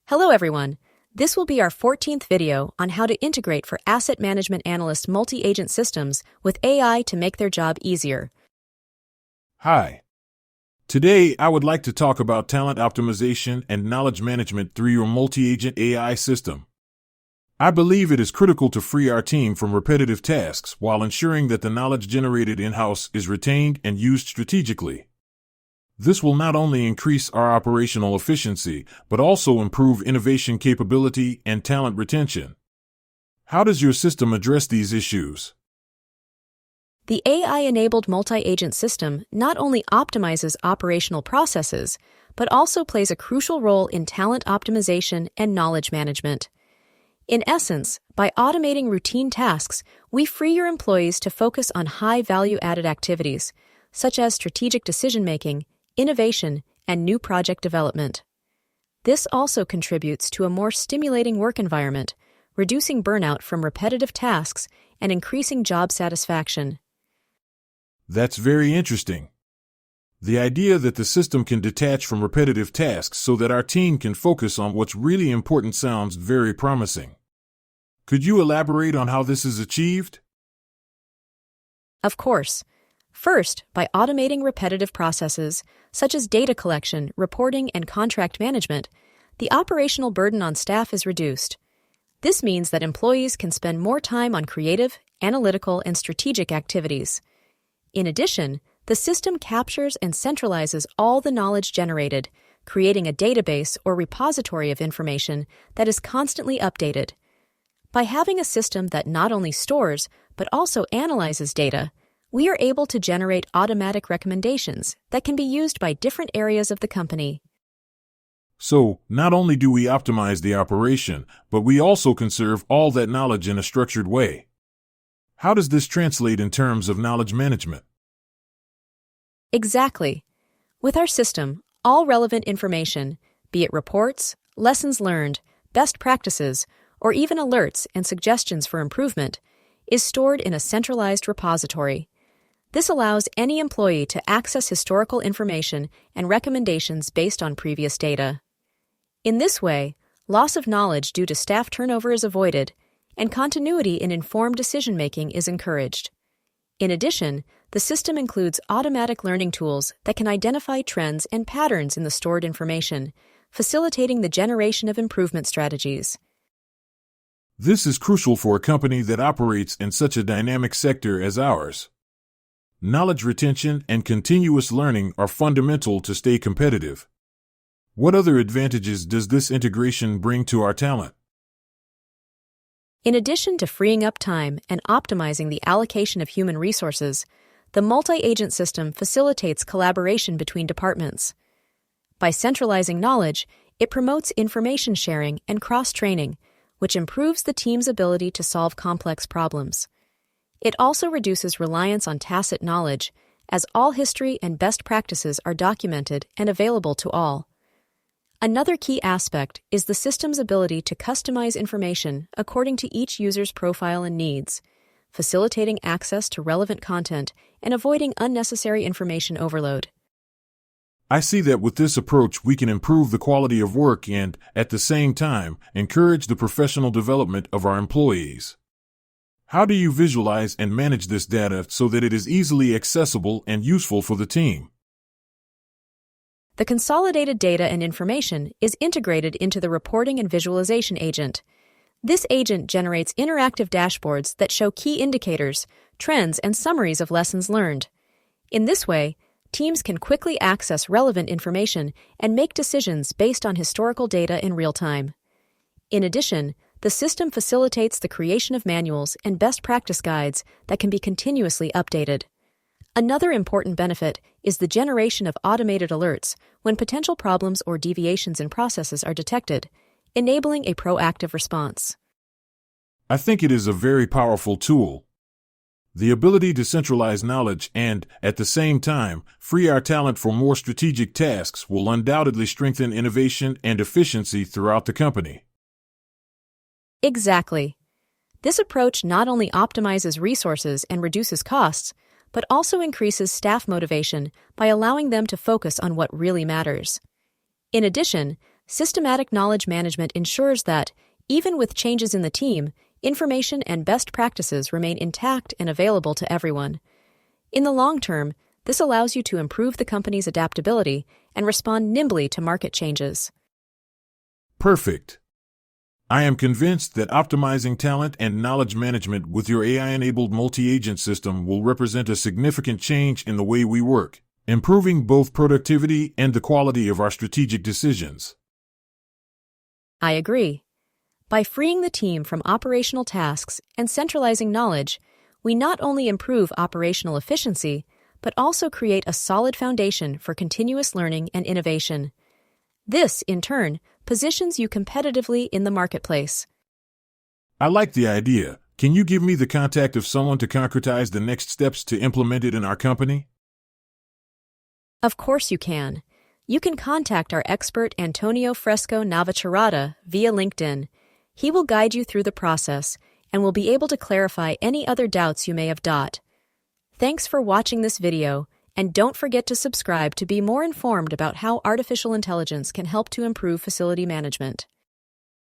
Hello everyone. This will be our 14th video on how to integrate for asset management analyst multi-agent systems with AI to make their job easier. Hi. Today, I would like to talk about talent optimization and knowledge management through your multi-agent AI system. I believe it is critical to free our team from repetitive tasks while ensuring that the knowledge generated in-house is retained and used strategically. This will not only increase our operational efficiency, but also improve innovation capability and talent retention. How does your system address these issues? The AI-enabled multi-agent system not only optimizes operational processes, but also plays a crucial role in talent optimization and knowledge management. In essence, by automating routine tasks, we free your employees to focus on high-value-added activities, such as strategic decision-making, innovation, and new project development. This also contributes to a more stimulating work environment, reducing burnout from repetitive tasks and increasing job satisfaction. That's very interesting. The idea that the system can detach from repetitive tasks so that our team can focus on what's really important sounds very promising. Could you elaborate on how this is achieved? Of course. First, by automating repetitive processes, such as data collection, reporting, and contract management, the operational burden on staff is reduced. This means that employees can spend more time on creative, analytical, and strategic activities. In addition, the system captures and centralizes all the knowledge generated, creating a database or repository of information that is constantly updated. By having a system that not only stores, but also analyzes data, we are able to generate automatic recommendations that can be used by different areas of the company. So, not only do we optimize the operation, but we also conserve all that knowledge in a structured way. How does this translate in terms of knowledge management? Exactly. With our system, all relevant information, be it reports, lessons learned, best practices, or even alerts and suggestions for improvement, is stored in a centralized repository. This allows any employee to access historical information and recommendations based on previous data. In this way, loss of knowledge due to staff turnover is avoided, and continuity in informed decision-making is encouraged. In addition, the system includes automatic learning tools that can identify trends and patterns in the stored information, facilitating the generation of improvement strategies. This is crucial for a company that operates in such a dynamic sector as ours. Knowledge retention and continuous learning are fundamental to stay competitive. What other advantages does this integration bring to our talent? In addition to freeing up time and optimizing the allocation of human resources, the multi-agent system facilitates collaboration between departments. By centralizing knowledge, it promotes information sharing and cross-training, which improves the team's ability to solve complex problems. It also reduces reliance on tacit knowledge, as all history and best practices are documented and available to all. Another key aspect is the system's ability to customize information according to each user's profile and needs, facilitating access to relevant content and avoiding unnecessary information overload. I see that with this approach we can improve the quality of work and, at the same time, encourage the professional development of our employees. How do you visualize and manage this data so that it is easily accessible and useful for the team? The consolidated data and information is integrated into the reporting and visualization agent. This agent generates interactive dashboards that show key indicators, trends, and summaries of lessons learned. In this way, teams can quickly access relevant information and make decisions based on historical data in real time. In addition, the system facilitates the creation of manuals and best practice guides that can be continuously updated. Another important benefit is the generation of automated alerts when potential problems or deviations in processes are detected, enabling a proactive response. I think it is a very powerful tool. The ability to centralize knowledge and, at the same time, free our talent for more strategic tasks will undoubtedly strengthen innovation and efficiency throughout the company. Exactly. This approach not only optimizes resources and reduces costs, but also increases staff motivation by allowing them to focus on what really matters. In addition, Systematic knowledge management ensures that, even with changes in the team, information and best practices remain intact and available to everyone. In the long term, this allows you to improve the company's adaptability and respond nimbly to market changes. Perfect. I am convinced that optimizing talent and knowledge management with your AI-enabled multi-agent system will represent a significant change in the way we work, improving both productivity and the quality of our strategic decisions. I agree. By freeing the team from operational tasks and centralizing knowledge, we not only improve operational efficiency, but also create a solid foundation for continuous learning and innovation. This, in turn, positions you competitively in the marketplace. I like the idea. Can you give me the contact of someone to concretize the next steps to implement it in our company? Of course you can. You can contact our expert Antonio Fresco Navacerrada via LinkedIn. He will guide you through the process and will be able to clarify any other doubts you may have. Thanks for watching this video, and don't forget to subscribe to be more informed about how artificial intelligence can help to improve facility management.